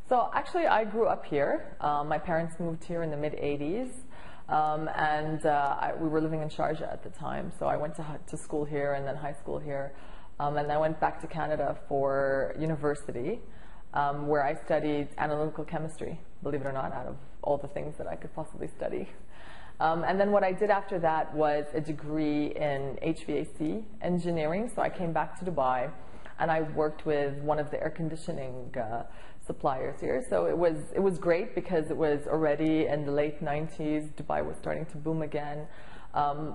So actually, I grew up here. My parents moved here in the mid-'80s, and we were living in Sharjah at the time. So I went to school here and then high school here, and I went back to Canada for university, where I studied analytical chemistry, believe it or not, out of all the things that I could possibly study. And then what I did after that was a degree in HVAC engineering. So I came back to Dubai, and I worked with one of the air conditioning suppliers here. So it was great because it was already in the late 90s. Dubai was starting to boom again.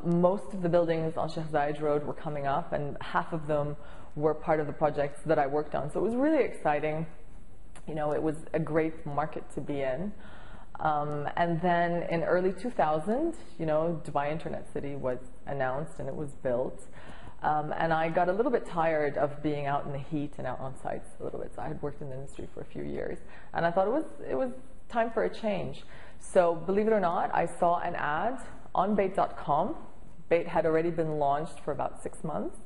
Most of the buildings on Sheikh Zayed Road were coming up, and half of them were part of the projects that I worked on. So it was really exciting. You know, it was a great market to be in. And then in early 2000, you know, Dubai Internet City was announced and it was built. And I got a little bit tired of being out in the heat and out on sites a little bit. So I had worked in the industry for a few years, and I thought it was time for a change. So believe it or not, I saw an ad on Bait.com. Bait had already been launched for about 6 months.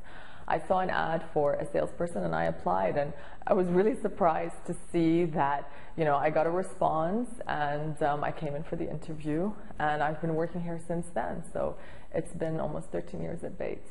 I saw an ad for a salesperson and I applied, and I was really surprised to see that, you know, I got a response, and I came in for the interview, and I've been working here since then. So it's been almost 13 years at Bait.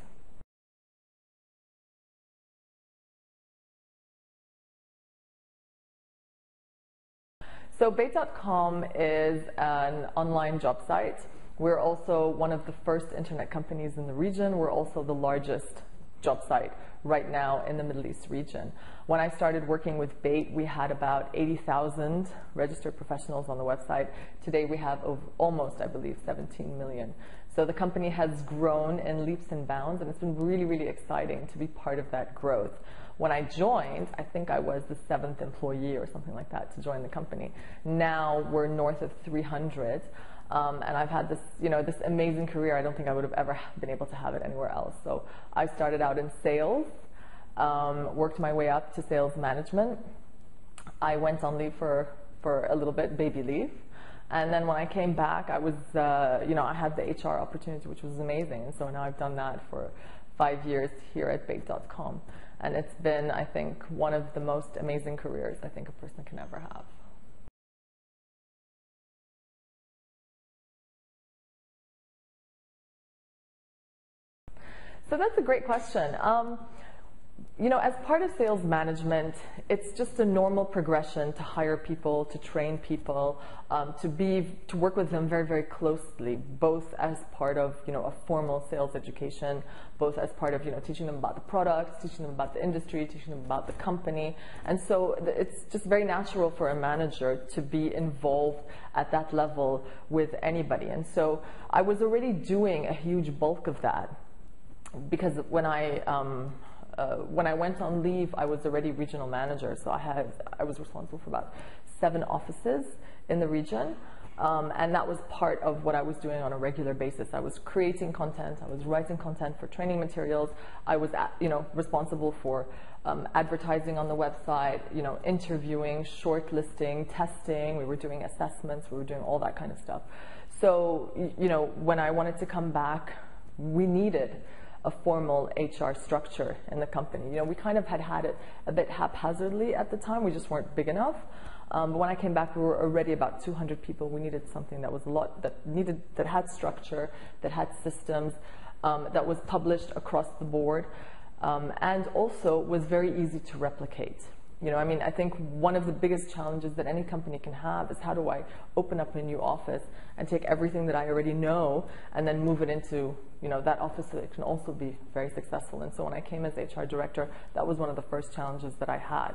So Bait.com is an online job site. We're also one of the first internet companies in the region. We're also the largest job site right now in the Middle East region. When I started working with Bait, we had about 80,000 registered professionals on the website. Today we have almost, I believe, 17 million. So the company has grown in leaps and bounds, and it's been really, really exciting to be part of that growth. When I joined, I think I was the 7th employee or something like that to join the company. Now we're north of 300. And I've had this, you know, this amazing career. I don't think I would have ever been able to have it anywhere else. So I started out in sales, worked my way up to sales management. I went on leave for a little bit, baby leave. And then when I came back, I was, you know, I had the HR opportunity, which was amazing. And so now I've done that for 5 years here at Bait.com. And it's been, I think, one of the most amazing careers I think a person can ever have. So that's a great question. You know, as part of sales management, it's just a normal progression to hire people, to train people, to work with them very, very closely, both as part of, you know, a formal sales education, both as part of, you know, teaching them about the products, teaching them about the industry, teaching them about the company. And so it's just very natural for a manager to be involved at that level with anybody. And so I was already doing a huge bulk of that, because when I went on leave, I was already regional manager. So I was responsible for about 7 offices in the region. And that was part of what I was doing on a regular basis. I was creating content. I was writing content for training materials. I was, you know, responsible for advertising on the website, you know, interviewing, shortlisting, testing. We were doing assessments. We were doing all that kind of stuff. So, you know, when I wanted to come back, we needed a formal HR structure in the company. You know, we kind of had it a bit haphazardly at the time. We just weren't big enough. But when I came back, we were already about 200 people. We needed something that was a lot, that had structure, that had systems, that was published across the board, and also was very easy to replicate. You know, I mean, I think one of the biggest challenges that any company can have is, how do I open up a new office and take everything that I already know and then move it into, you know, that office so it can also be very successful. And so when I came as HR director, that was one of the first challenges that I had.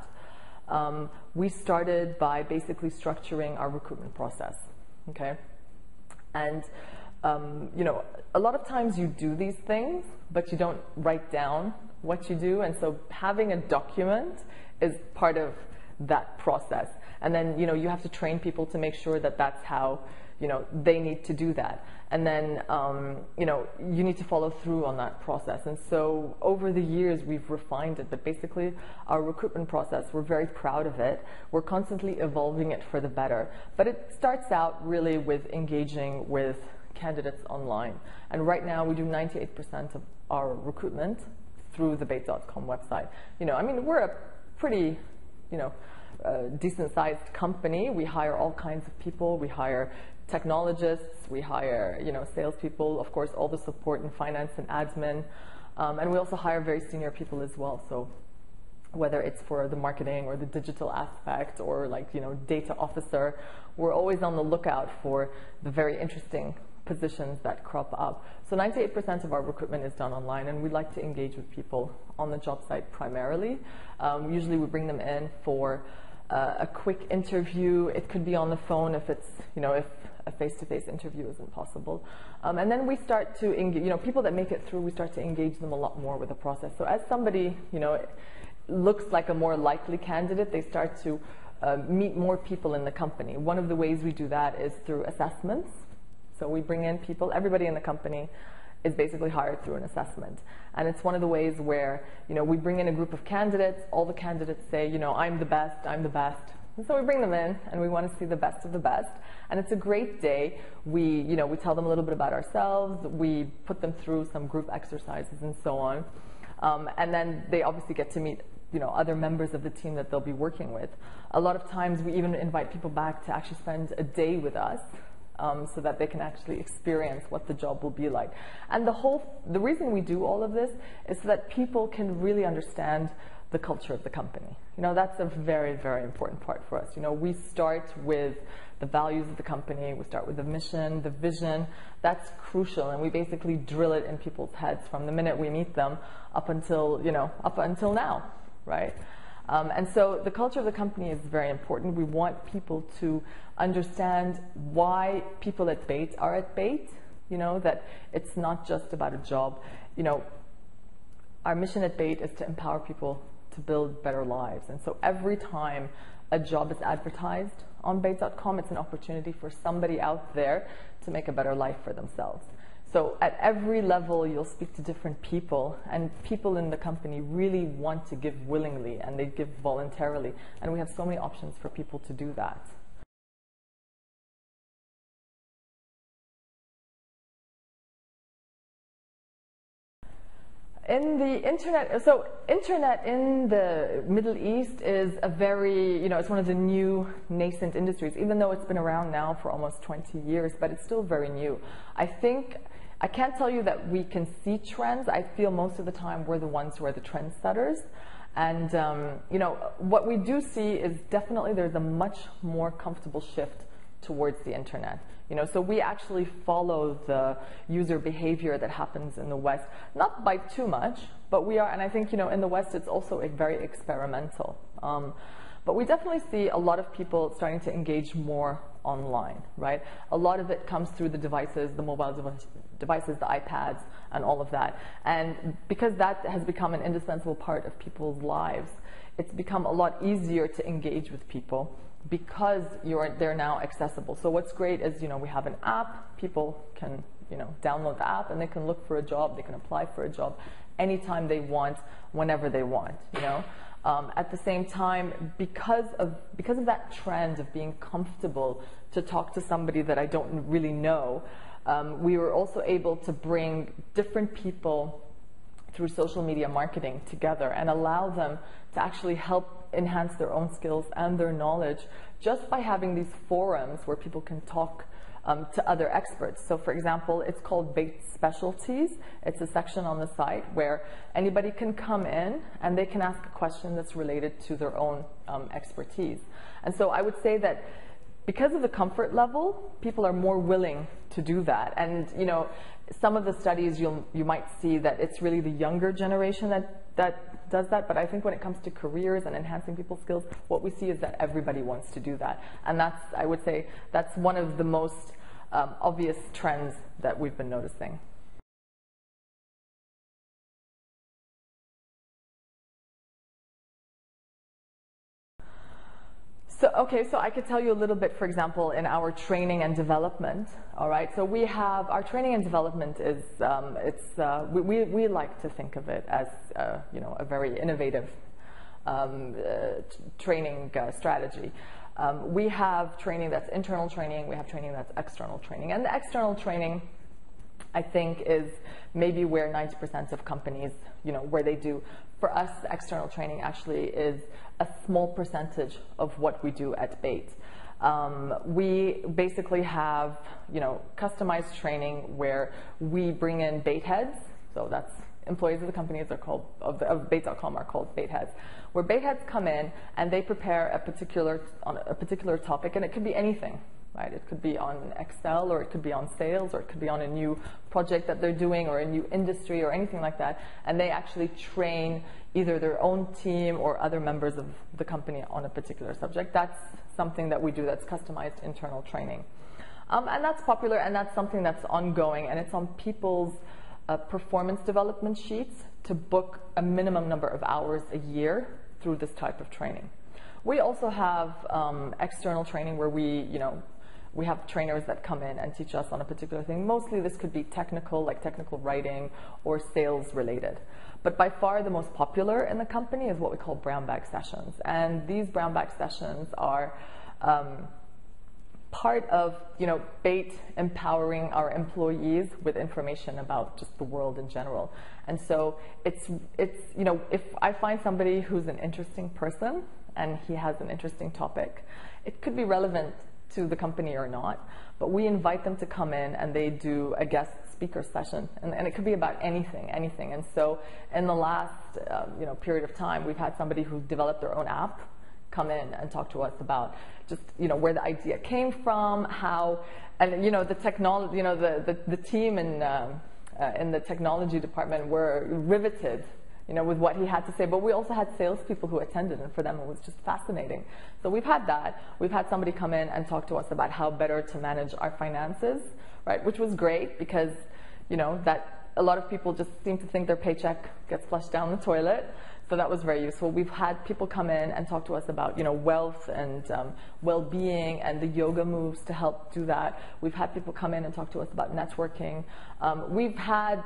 We started by basically structuring our recruitment process, okay? And, you know, a lot of times you do these things, but you don't write down what you do. And so having a document is part of that process. And then, you know, you have to train people to make sure that that's how, you know, they need to do that. And then, you know, you need to follow through on that process. And so over the years, we've refined it. But basically, our recruitment process, we're very proud of it. We're constantly evolving it for the better. But it starts out really with engaging with candidates online. And right now, we do 98% of our recruitment through the Bait.com website. You know, I mean, we're a pretty, you know, decent-sized company. We hire all kinds of people. We hire technologists. We hire, salespeople. Of course, all the support in finance and admin, and we also hire very senior people as well. So whether it's for the marketing or the digital aspect or data officer, we're always on the lookout for the very interesting positions that crop up. So 98% of our recruitment is done online, and we like to engage with people on the job site primarily. Usually we bring them in for a quick interview. It could be on the phone if it's, if a face-to-face interview isn't possible. And then we start to engage, people that make it through, we start to engage them a lot more with the process. So as somebody, looks like a more likely candidate, they start to meet more people in the company. One of the ways we do that is through assessments. So we bring in people, everybody in the company is basically hired through an assessment. And it's one of the ways where, we bring in a group of candidates, all the candidates say, I'm the best, I'm the best. And so we bring them in and we want to see the best of the best. And it's a great day. We tell them a little bit about ourselves, we put them through some group exercises and so on. And then they obviously get to meet other members of the team that they'll be working with. A lot of times we even invite people back to actually spend a day with us, so that they can actually experience what the job will be like. And the reason we do all of this is so that people can really understand the culture of the company. That's a very, very important part for us. We start with the values of the company, we start with the mission, the vision. That's crucial, and we basically drill it in people's heads from the minute we meet them up until now, right? And so the culture of the company is very important. We want people to understand why people at BAIT are at BAIT, that it's not just about a job. Our mission at BAIT is to empower people to build better lives. And so every time a job is advertised on BAIT.com, it's an opportunity for somebody out there to make a better life for themselves. So at every level, you'll speak to different people, and people in the company really want to give willingly, and they give voluntarily. And we have so many options for people to do that. In the internet, so internet in the Middle East is a very, it's one of the new nascent industries, even though it's been around now for almost 20 years, but it's still very new. I can't tell you that we can see trends. I feel most of the time we're the ones who are the trendsetters. And, what we do see is definitely there's a much more comfortable shift towards the internet. So we actually follow the user behavior that happens in the West, not by too much, but we are, and I think, in the West it's also very experimental. But we definitely see a lot of people starting to engage more online, right? A lot of it comes through the devices, the mobile devices, the iPads, and all of that. And because that has become an indispensable part of people's lives, it's become a lot easier to engage with people because they're now accessible. So what's great is, we have an app, people can, download the app and they can look for a job, they can apply for a job anytime they want, whenever they want, At the same time, because of that trend of being comfortable to talk to somebody that I don't really know, we were also able to bring different people through social media marketing together and allow them to actually help enhance their own skills and their knowledge just by having these forums where people can talk to other experts. So for example, it's called BAIT Specialties. It's a section on the site where anybody can come in and they can ask a question that's related to their own expertise. And so I would say that because of the comfort level, people are more willing to do that. And some of the studies you might see that it's really the younger generation that does that, but I think when it comes to careers and enhancing people's skills, what we see is that everybody wants to do that. And I would say that's one of the most obvious trends that we've been noticing. So I could tell you a little bit, for example, in our training and development. All right, so we have our training and development is we like to think of it as a very innovative training strategy. We have training that's internal training, we have training that's external training, and the external training I think is maybe where 90% of companies, where they do. For us, external training actually is a small percentage of what we do at BATE. We basically have, customized training where we bring in BATE heads, so that's employees of the companies are called, of BATE.com are called BATE heads, where BATE heads come in and they prepare on a particular topic, and it could be anything. Right? It could be on Excel, or it could be on sales, or it could be on a new project that they're doing, or a new industry, or anything like that. And they actually train either their own team or other members of the company on a particular subject. That's something that we do, that's customized internal training. And that's popular, and that's something that's ongoing, and it's on people's performance development sheets to book a minimum number of hours a year through this type of training. We also have external training where we have trainers that come in and teach us on a particular thing. Mostly this could be technical, like technical writing or sales related. But by far the most popular in the company is what we call brown bag sessions. And these brown bag sessions are part of, BATE empowering our employees with information about just the world in general. And so it's if I find somebody who's an interesting person and he has an interesting topic, it could be relevant to the company or not, but we invite them to come in and they do a guest speaker session, and it could be about anything. And so in the last period of time, we've had somebody who developed their own app come in and talk to us about just where the idea came from, how, and the technology, the team in the technology department were riveted with what he had to say. But we also had salespeople who attended, and for them it was just fascinating. So we've had that. We've had somebody come in and talk to us about how better to manage our finances, right? Which was great because, that a lot of people just seem to think their paycheck gets flushed down the toilet. So that was very useful. We've had people come in and talk to us about, wealth and well-being and the yoga moves to help do that. We've had people come in and talk to us about networking. We've had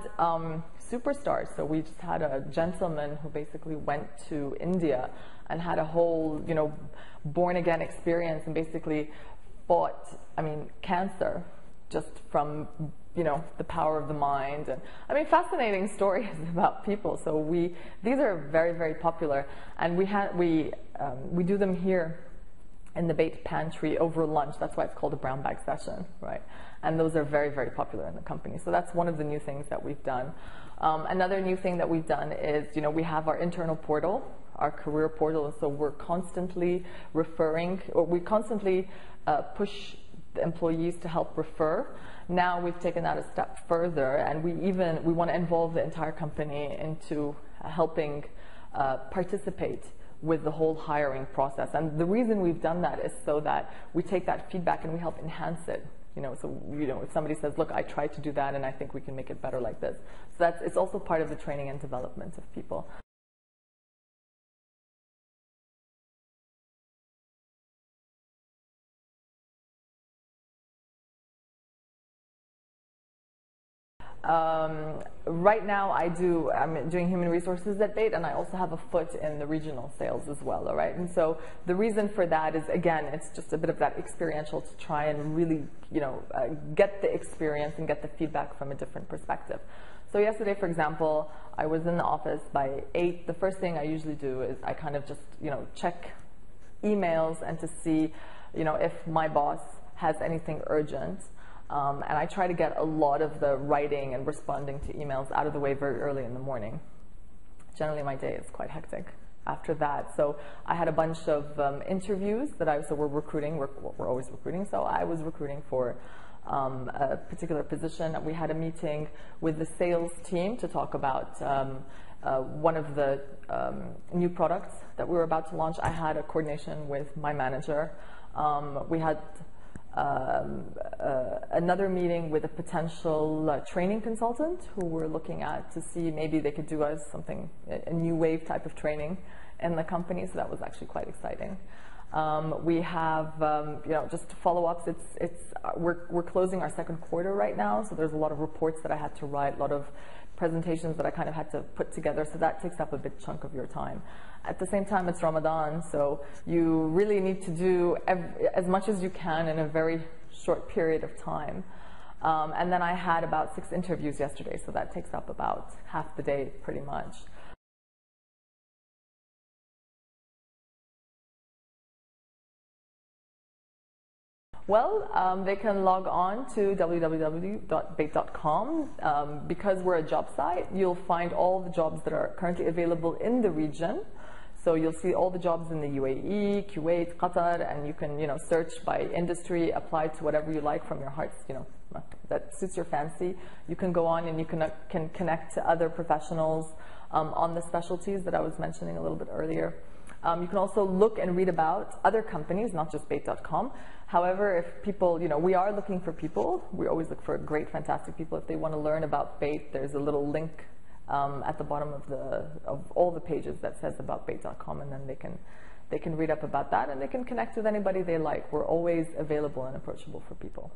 superstars. So we just had a gentleman who basically went to India and had a whole, born-again experience and basically fought, cancer just from, the power of the mind. And fascinating stories about people. So these are very, very popular, and we do them here in the BATE pantry over lunch. That's why it's called a brown bag session, right? And those are very, very popular in the company. So that's one of the new things that we've done. Another new thing that we've done is, we have our internal portal, our career portal. So we're constantly we constantly push the employees to help refer. Now we've taken that a step further, and we want to involve the entire company into helping participate with the whole hiring process. And the reason we've done that is so that we take that feedback and we help enhance it. If somebody says, look, I tried to do that and I think we can make it better like this. So it's also part of the training and development of people. Right now I'm doing human resources at BATE, and I also have a foot in the regional sales as well, all right? And so the reason for that is, again, it's just a bit of that experiential to try and really, get the experience and get the feedback from a different perspective. So yesterday, for example, I was in the office by 8. The first thing I usually do is I kind of just, check emails and to see, if my boss has anything urgent. And I try to get a lot of the writing and responding to emails out of the way very early in the morning. Generally, my day is quite hectic after that. So I had a bunch of interviews that we're recruiting. We're always recruiting. So I was recruiting for a particular position. We had a meeting with the sales team to talk about one of the new products that we were about to launch. I had a coordination with my manager. We had another meeting with a potential training consultant who we're looking at to see maybe they could do us something, a new wave type of training in the company. So that was actually quite exciting. We have, just follow-ups. We're closing our second quarter right now, so there's a lot of reports that I had to write, a lot of presentations that I kind of had to put together, so that takes up a big chunk of your time. At the same time, it's Ramadan, so you really need to do as much as you can in a very short period of time. And then I had about 6 interviews yesterday, so that takes up about half the day pretty much. Well, they can log on to www.bait.com. Because we're a job site, you'll find all the jobs that are currently available in the region. So you'll see all the jobs in the UAE, Kuwait, Qatar, and you can, search by industry, apply to whatever you like from your hearts, that suits your fancy. You can go on and you can connect to other professionals on the specialties that I was mentioning a little bit earlier. You can also look and read about other companies, not just bait.com. However, if people, we are looking for people. We always look for great, fantastic people. If they want to learn about Bait, there's a little link at the bottom of all the pages that says about bait.com, and then they can read up about that, and they can connect with anybody they like. We're always available and approachable for people.